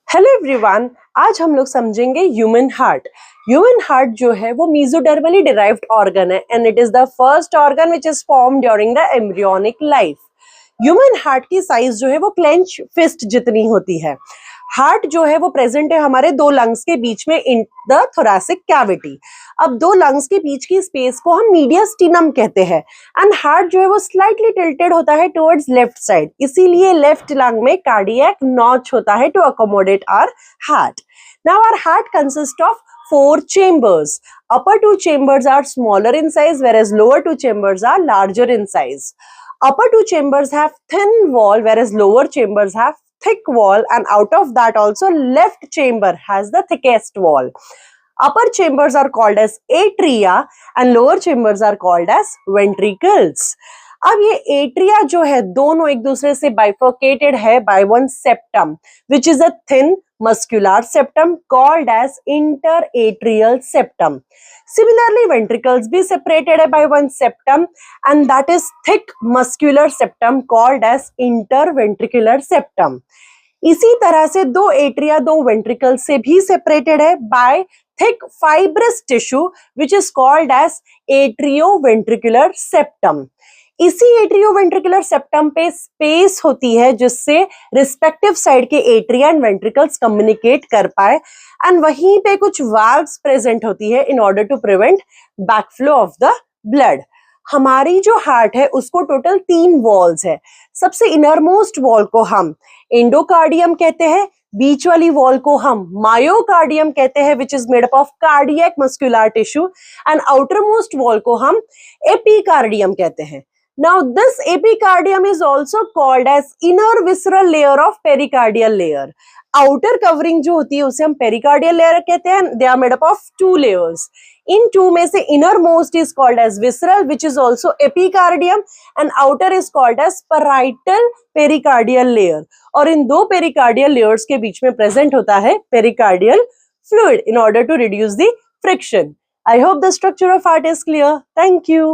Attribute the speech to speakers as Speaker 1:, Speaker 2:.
Speaker 1: Hello everyone, आज हम लोग समझेंगे ह्यूमन हार्ट। ह्यूमन हार्ट जो है वो मेसोडर्मली डिराइव्ड ऑर्गन है and it is the first organ which is form during the embryonic life. Human heart की साइज जो है वो क्लेंच फिस्ट जितनी होती है। हार्ट जो है वो प्रेजेंट है हमारे दो लंग्स के बीच में इन द थोरैसिक कैविटी। अब दो लंग्स के बीच की स्पेस को हम मीडियस्टिनम कहते हैं एंड हार्ट जो है वो स्लाइटली टिल्टेड होता है टुवर्ड्स लेफ्ट साइड, इसीलिए लेफ्ट लंग में कार्डियक नॉच होता है to accommodate our heart. Now our heart consist of four chambers. Upper two chambers are smaller in size, whereas lower two chambers are larger in size. Upper two chambers have thin wall, whereas lower chambers have thick wall, and out of that also left chamber has the thickest wall. Upper chambers are called as atria and lower chambers are called as ventricles. अब ये atria जो है दोनों एक दूसरे से bifurcated है by one septum which is a thin muscular septum called as interatrial septum. Similarly, ventricles be separated by one septum and that is thick muscular septum called as interventricular septum. इसी तरह से दो atria दो ventricle से भी separated है by thick fibrous tissue which is called as atrioventricular septum. इसी atrioventricular septum पे स्पेस होती है जिससे रिस्पेक्टिव साइड के एट्रिया एंड वेंट्रिकल्स कम्युनिकेट कर पाए एंड वहीं पे कुछ वाल्व्स प्रेजेंट होती है in order to prevent backflow of the blood. हमारी जो हार्ट है उसको टोटल 3 वॉल्स है। सबसे इनरमोस्ट वॉल को हम एंडोकार्डियम कहते हैं, बीच वाली वॉल को हम मायोकार्डियम कहते हैं which is made up of cardiac muscular tissue and outermost wall को हम एपिकार्डियम कहते हैं। Now this epicardium is also called as inner visceral layer of pericardial layer. Outer covering जो होती है उसे हम pericardial layer कहते हैं। They are made up of 2 layers. इन 2 में से innermost is called as visceral which is also epicardium and outer is called as parietal pericardial layer. और इन दो pericardial layers के बीच में present होता है pericardial fluid in order to reduce the friction. I hope the structure of heart is clear. Thank you.